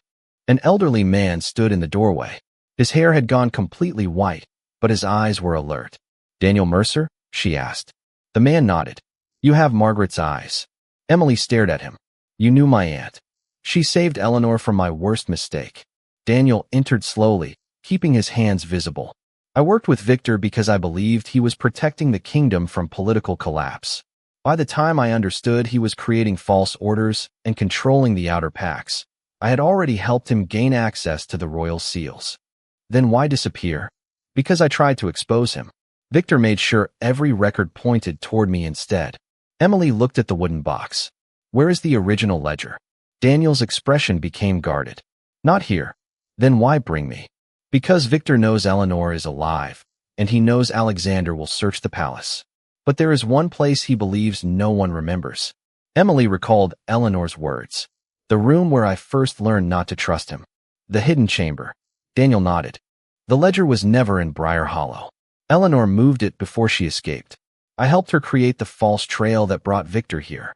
An elderly man stood in the doorway. His hair had gone completely white, but his eyes were alert. Daniel Mercer? She asked. The man nodded. You have Margaret's eyes. Emily stared at him. You knew my aunt. She saved Eleanor from my worst mistake. Daniel entered slowly, keeping his hands visible. I worked with Victor because I believed he was protecting the kingdom from political collapse. By the time I understood he was creating false orders and controlling the outer packs, I had already helped him gain access to the royal seals. Then why disappear? Because I tried to expose him. Victor made sure every record pointed toward me instead. Emily looked at the wooden box. Where is the original ledger? Daniel's expression became guarded. Not here. Then why bring me? Because Victor knows Eleanor is alive, and he knows Alexander will search the palace. But there is one place he believes no one remembers. Emily recalled Eleanor's words. The room where I first learned not to trust him. The hidden chamber. Daniel nodded. The ledger was never in Briar Hollow. Eleanor moved it before she escaped. I helped her create the false trail that brought Victor here.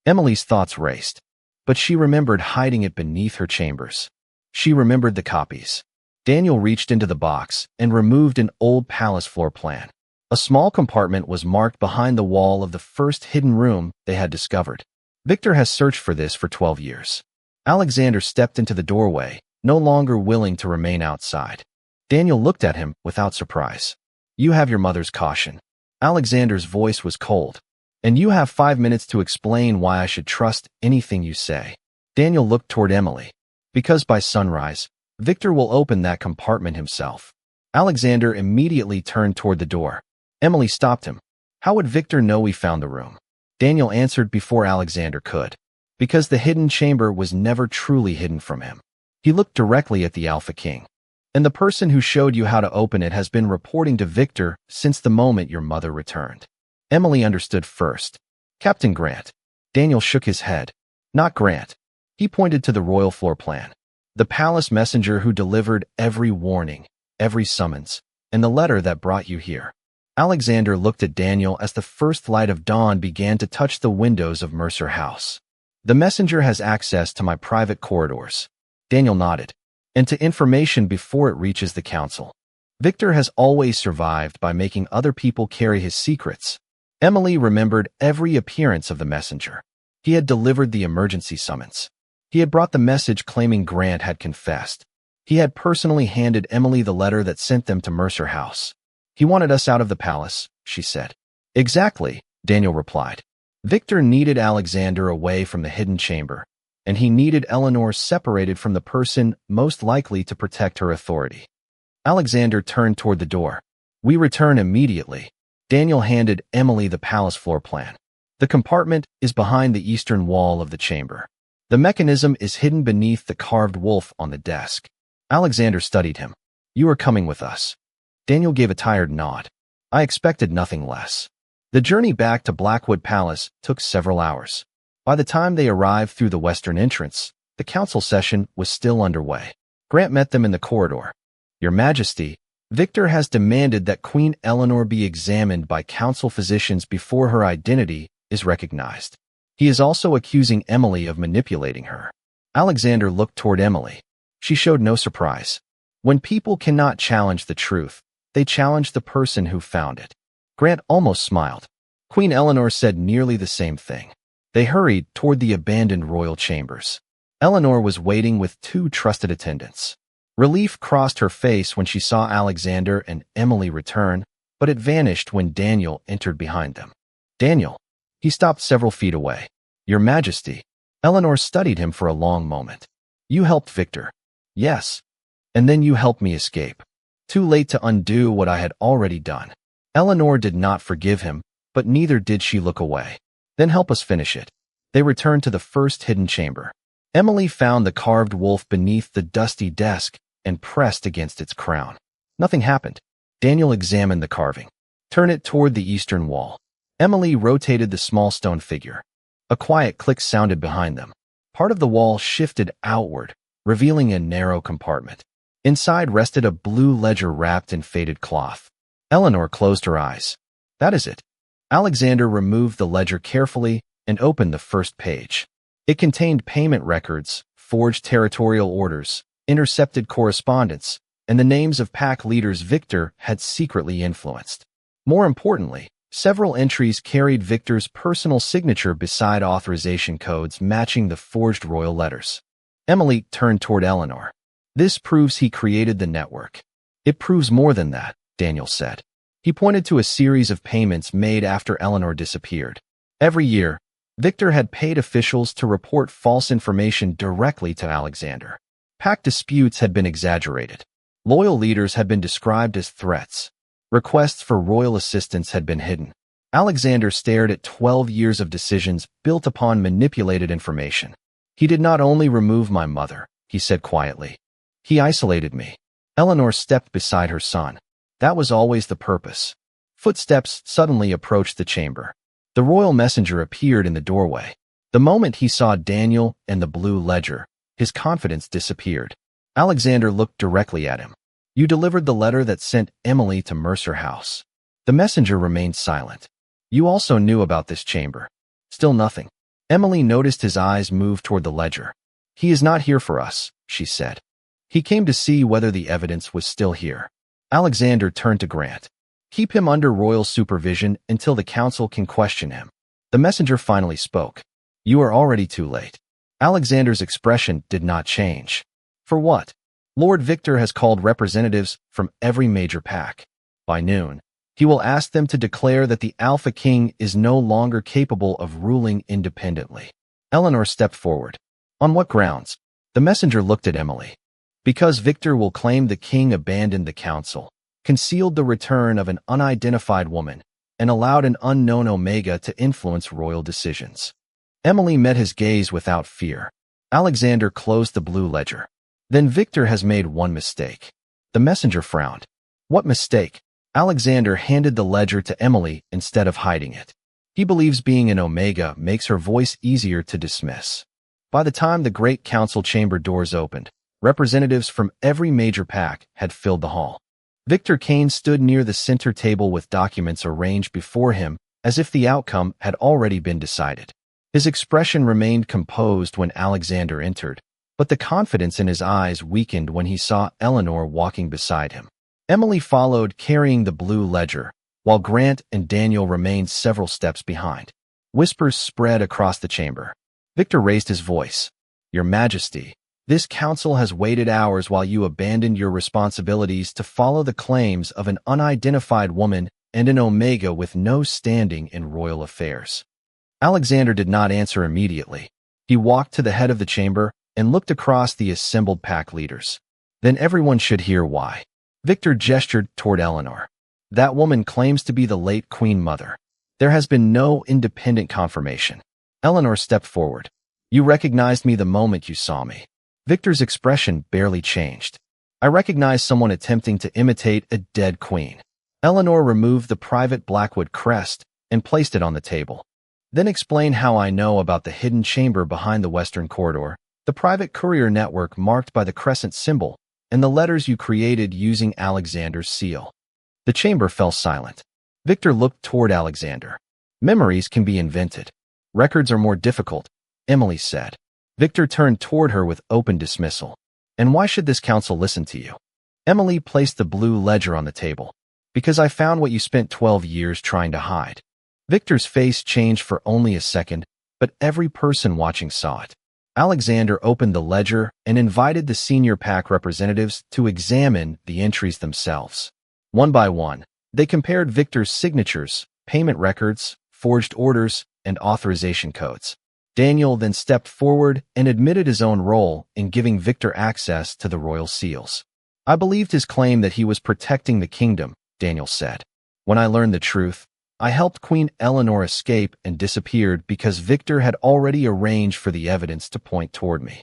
Emily's thoughts raced, but she remembered hiding it beneath her chambers. She remembered the copies. Daniel reached into the box and removed an old palace floor plan. A small compartment was marked behind the wall of the first hidden room they had discovered. Victor has searched for this for 12 years. Alexander stepped into the doorway, no longer willing to remain outside. Daniel looked at him without surprise. You have your mother's caution. Alexander's voice was cold. And you have 5 minutes to explain why I should trust anything you say. Daniel looked toward Emily. Because by sunrise, Victor will open that compartment himself. Alexander immediately turned toward the door. Emily stopped him. How would Victor know we found the room? Daniel answered before Alexander could. Because the hidden chamber was never truly hidden from him. He looked directly at the Alpha King. And the person who showed you how to open it has been reporting to Victor since the moment your mother returned. Emily understood first. Captain Grant. Daniel shook his head. Not Grant. He pointed to the royal floor plan. The palace messenger who delivered every warning, every summons, and the letter that brought you here." Alexander looked at Daniel as the first light of dawn began to touch the windows of Mercer House. "The messenger has access to my private corridors." Daniel nodded. "And to information before it reaches the council. Victor has always survived by making other people carry his secrets." Emily remembered every appearance of the messenger. He had delivered the emergency summons. He had brought the message claiming Grant had confessed. He had personally handed Emily the letter that sent them to Mercer House. "He wanted us out of the palace," she said. "Exactly," Daniel replied. "Victor needed Alexander away from the hidden chamber, and he needed Eleanor separated from the person most likely to protect her authority." Alexander turned toward the door. "We return immediately." Daniel handed Emily the palace floor plan. "The compartment is behind the eastern wall of the chamber. The mechanism is hidden beneath the carved wolf on the desk." Alexander studied him. "You are coming with us." Daniel gave a tired nod. "I expected nothing less." The journey back to Blackwood Palace took several hours. By the time they arrived through the western entrance, the council session was still underway. Grant met them in the corridor. "Your Majesty, Victor has demanded that Queen Eleanor be examined by council physicians before her identity is recognized. He is also accusing Emily of manipulating her." Alexander looked toward Emily. She showed no surprise. When people cannot challenge the truth, they challenge the person who found it. Grant almost smiled. Queen Eleanor said nearly the same thing. They hurried toward the abandoned royal chambers. Eleanor was waiting with 2 trusted attendants. Relief crossed her face when she saw Alexander and Emily return, but it vanished when Daniel entered behind them. "Daniel." He stopped several feet away. "Your Majesty." Eleanor studied him for a long moment. "You helped Victor." "Yes. And then you helped me escape. Too late to undo what I had already done." Eleanor did not forgive him, but neither did she look away. "Then help us finish it." They returned to the first hidden chamber. Emily found the carved wolf beneath the dusty desk and pressed against its crown. Nothing happened. Daniel examined the carving. "Turn it toward the eastern wall." Emily rotated the small stone figure. A quiet click sounded behind them. Part of the wall shifted outward, revealing a narrow compartment. Inside rested a blue ledger wrapped in faded cloth. Eleanor closed her eyes. "That is it." Alexander removed the ledger carefully and opened the first page. It contained payment records, forged territorial orders, intercepted correspondence, and the names of pack leaders Victor had secretly influenced. More importantly, several entries carried Victor's personal signature beside authorization codes matching the forged royal letters. Emily turned toward Eleanor. "This proves he created the network." "It proves more than that," Daniel said. He pointed to a series of payments made after Eleanor disappeared. Every year, Victor had paid officials to report false information directly to Alexander. Pack disputes had been exaggerated. Loyal leaders had been described as threats. Requests for royal assistance had been hidden. Alexander stared at 12 years of decisions built upon manipulated information. "He did not only remove my mother," he said quietly. "He isolated me." Eleanor stepped beside her son. "That was always the purpose." Footsteps suddenly approached the chamber. The royal messenger appeared in the doorway. The moment he saw Daniel and the blue ledger, his confidence disappeared. Alexander looked directly at him. "You delivered the letter that sent Emily to Mercer House." The messenger remained silent. "You also knew about this chamber." Still nothing. Emily noticed his eyes move toward the ledger. "He is not here for us," she said. "He came to see whether the evidence was still here." Alexander turned to Grant. "Keep him under royal supervision until the council can question him." The messenger finally spoke. "You are already too late." Alexander's expression did not change. "For what?" "Lord Victor has called representatives from every major pack. By noon, he will ask them to declare that the Alpha King is no longer capable of ruling independently." Eleanor stepped forward. "On what grounds?" The messenger looked at Emily. "Because Victor will claim the king abandoned the council, concealed the return of an unidentified woman, and allowed an unknown Omega to influence royal decisions." Emily met his gaze without fear. Alexander closed the blue ledger. "Then Victor has made one mistake." The messenger frowned. "What mistake?" Alexander handed the ledger to Emily instead of hiding it. "He believes being an Omega makes her voice easier to dismiss." By the time the great council chamber doors opened, representatives from every major pack had filled the hall. Victor Kane stood near the center table with documents arranged before him, as if the outcome had already been decided. His expression remained composed when Alexander entered, but the confidence in his eyes weakened when he saw Eleanor walking beside him. Emily followed, carrying the blue ledger, while Grant and Daniel remained several steps behind. Whispers spread across the chamber. Victor raised his voice. "Your Majesty, this council has waited hours while you abandoned your responsibilities to follow the claims of an unidentified woman and an Omega with no standing in royal affairs." Alexander did not answer immediately. He walked to the head of the chamber and looked across the assembled pack leaders. "Then everyone should hear why." Victor gestured toward Eleanor. "That woman claims to be the late Queen Mother. There has been no independent confirmation." Eleanor stepped forward. "You recognized me the moment you saw me." Victor's expression barely changed. "I recognized someone attempting to imitate a dead queen." Eleanor removed the private Blackwood crest and placed it on the table. "Then explain how I know about the hidden chamber behind the western corridor, the private courier network marked by the crescent symbol, and the letters you created using Alexander's seal." The chamber fell silent. Victor looked toward Alexander. "Memories can be invented. Records are more difficult," Emily said. Victor turned toward her with open dismissal. "And why should this council listen to you?" Emily placed the blue ledger on the table. "Because I found what you spent 12 years trying to hide." Victor's face changed for only a second, but every person watching saw it. Alexander opened the ledger and invited the senior pack representatives to examine the entries themselves. One by one, they compared Victor's signatures, payment records, forged orders, and authorization codes. Daniel then stepped forward and admitted his own role in giving Victor access to the royal seals. "I believed his claim that he was protecting the kingdom," Daniel said. "When I learned the truth, I helped Queen Eleanor escape and disappeared because Victor had already arranged for the evidence to point toward me."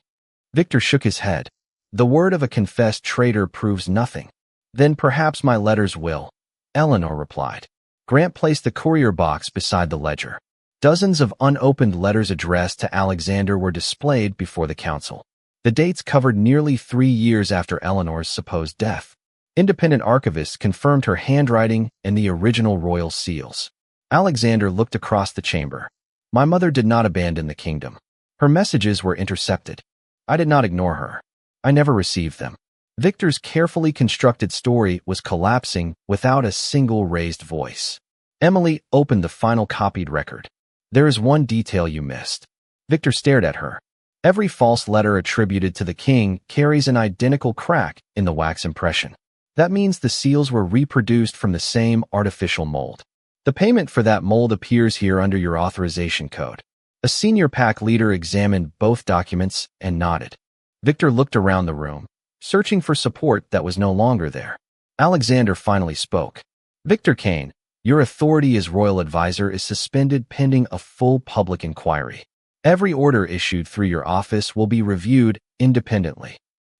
Victor shook his head. "The word of a confessed traitor proves nothing." "Then perhaps my letters will," Eleanor replied. Grant placed the courier box beside the ledger. Dozens of unopened letters addressed to Alexander were displayed before the council. The dates covered nearly 3 years after Eleanor's supposed death. Independent archivists confirmed her handwriting and the original royal seals. Alexander looked across the chamber. "My mother did not abandon the kingdom. Her messages were intercepted. I did not ignore her. I never received them." Victor's carefully constructed story was collapsing without a single raised voice. Emily opened the final copied record. "There is one detail you missed." Victor stared at her. "Every false letter attributed to the king carries an identical crack in the wax impression. That means the seals were reproduced from the same artificial mold. The payment for that mold appears here under your authorization code." A senior pack leader examined both documents and nodded. Victor looked around the room, searching for support that was no longer there. Alexander finally spoke. "Victor Kane, your authority as royal advisor is suspended pending a full public inquiry. Every order issued through your office will be reviewed independently."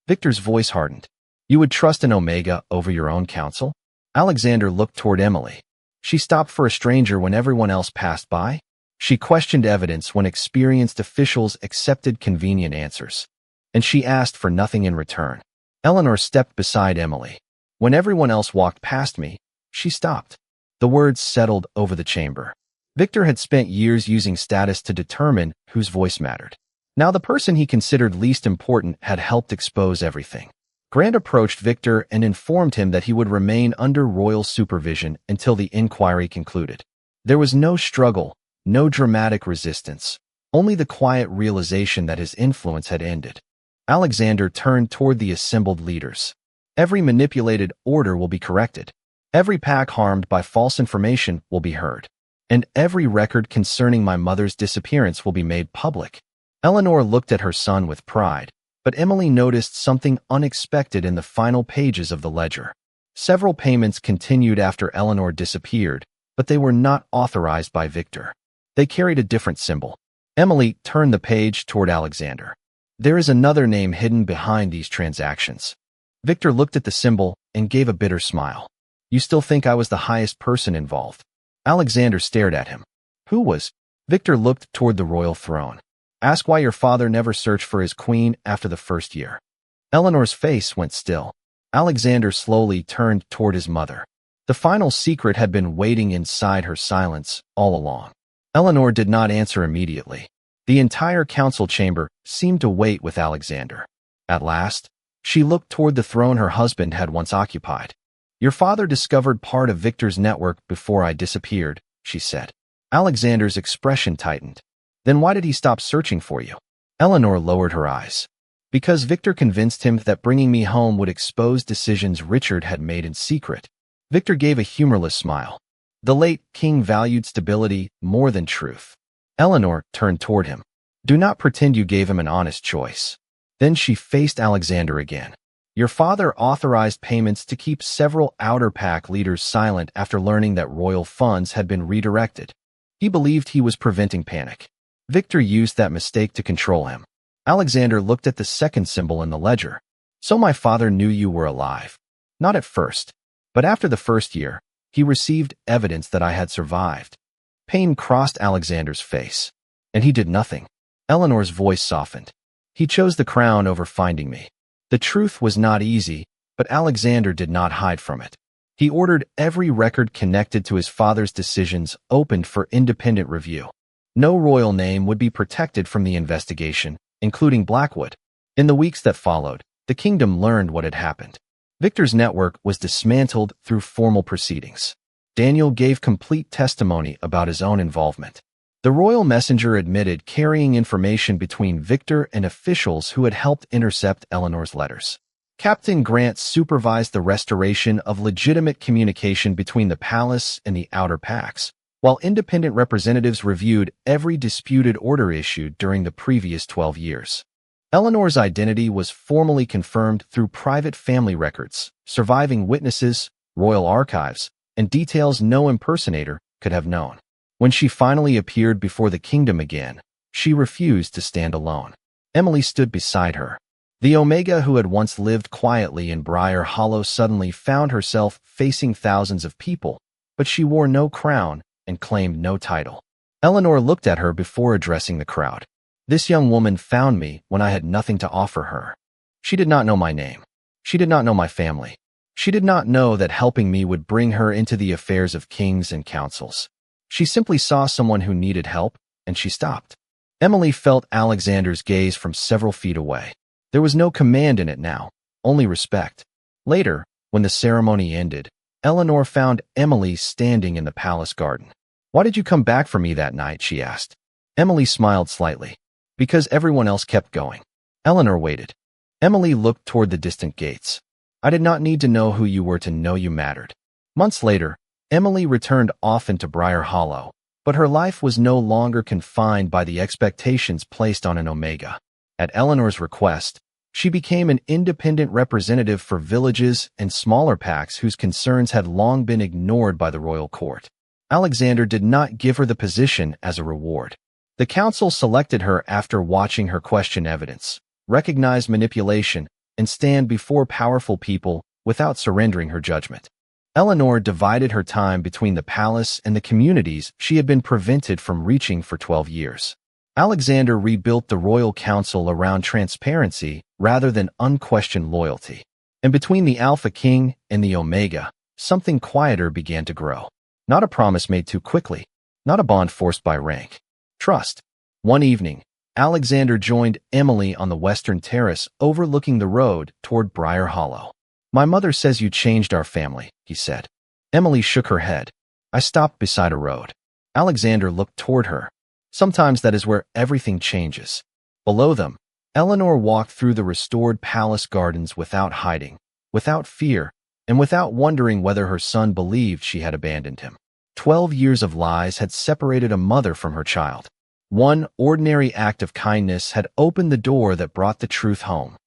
Victor's voice hardened. "You would trust an Omega over your own counsel?" Alexander looked toward Emily. She stopped for a stranger when everyone else passed by. She questioned evidence when experienced officials accepted convenient answers. And she asked for nothing in return. Eleanor stepped beside Emily. "When everyone else walked past me," she stopped. The words settled over the chamber. Victor had spent years using status to determine whose voice mattered. Now the person he considered least important had helped expose everything. Grant approached Victor and informed him that he would remain under royal supervision until the inquiry concluded. There was no struggle, no dramatic resistance, only the quiet realization that his influence had ended. Alexander turned toward the assembled leaders. "Every manipulated order will be corrected. Every pack harmed by false information will be heard. And every record concerning my mother's disappearance will be made public." Eleanor looked at her son with pride, but Emily noticed something unexpected in the final pages of the ledger. Several payments continued after Eleanor disappeared, but they were not authorized by Victor. They carried a different symbol. Emily turned the page toward Alexander. "There is another name hidden behind these transactions." Victor looked at the symbol and gave a bitter smile. "You still think I was the highest person involved?" Alexander stared at him. "Who was?" Victor looked toward the royal throne. "Ask why your father never searched for his queen after the first year." Eleanor's face went still. Alexander slowly turned toward his mother. The final secret had been waiting inside her silence all along. Eleanor did not answer immediately. The entire council chamber seemed to wait with Alexander. At last, she looked toward the throne her husband had once occupied. "Your father discovered part of Victor's network before I disappeared," she said. Alexander's expression tightened. "Then why did he stop searching for you?" Eleanor lowered her eyes. "Because Victor convinced him that bringing me home would expose decisions Richard had made in secret." Victor gave a humorless smile. The late king valued stability more than truth. Eleanor turned toward him. "Do not pretend you gave him an honest choice." Then she faced Alexander again. "Your father authorized payments to keep several Outer Pack leaders silent after learning that royal funds had been redirected. He believed he was preventing panic. Victor used that mistake to control him." Alexander looked at the second symbol in the ledger. "So my father knew you were alive." "Not at first. But after the first year, he received evidence that I had survived." Pain crossed Alexander's face. "And he did nothing." Eleanor's voice softened. "He chose the crown over finding me." The truth was not easy, but Alexander did not hide from it. He ordered every record connected to his father's decisions opened for independent review. No royal name would be protected from the investigation, including Blackwood. In the weeks that followed, the kingdom learned what had happened. Victor's network was dismantled through formal proceedings. Daniel gave complete testimony about his own involvement. The royal messenger admitted carrying information between Victor and officials who had helped intercept Eleanor's letters. Captain Grant supervised the restoration of legitimate communication between the palace and the Outer Packs, while independent representatives reviewed every disputed order issued during the previous 12 years. Eleanor's identity was formally confirmed through private family records, surviving witnesses, royal archives, and details no impersonator could have known. When she finally appeared before the kingdom again, she refused to stand alone. Emily stood beside her. The Omega who had once lived quietly in Briar Hollow suddenly found herself facing thousands of people, but she wore no crown and claimed no title. Eleanor looked at her before addressing the crowd. "This young woman found me when I had nothing to offer her. She did not know my name. She did not know my family. She did not know that helping me would bring her into the affairs of kings and councils. She simply saw someone who needed help, and she stopped." Emily felt Alexander's gaze from several feet away. There was no command in it now, only respect. Later, when the ceremony ended, Eleanor found Emily standing in the palace garden. "Why did you come back for me that night?" she asked. Emily smiled slightly. "Because everyone else kept going." Eleanor waited. Emily looked toward the distant gates. "I did not need to know who you were to know you mattered." Months later, Emily returned often to Briar Hollow, but her life was no longer confined by the expectations placed on an Omega. At Eleanor's request, she became an independent representative for villages and smaller packs whose concerns had long been ignored by the royal court. Alexander did not give her the position as a reward. The council selected her after watching her question evidence, recognize manipulation, and stand before powerful people without surrendering her judgment. Eleanor divided her time between the palace and the communities she had been prevented from reaching for 12 years. Alexander rebuilt the royal council around transparency rather than unquestioned loyalty. And between the Alpha King and the Omega, something quieter began to grow. Not a promise made too quickly, not a bond forced by rank. Trust. One evening, Alexander joined Emily on the western terrace overlooking the road toward Briar Hollow. "My mother says you changed our family," he said. Emily shook her head. "I stopped beside a road." Alexander looked toward her. "Sometimes that is where everything changes." Below them, Eleanor walked through the restored palace gardens without hiding, without fear, and without wondering whether her son believed she had abandoned him. 12 years of lies had separated a mother from her child. One ordinary act of kindness had opened the door that brought the truth home.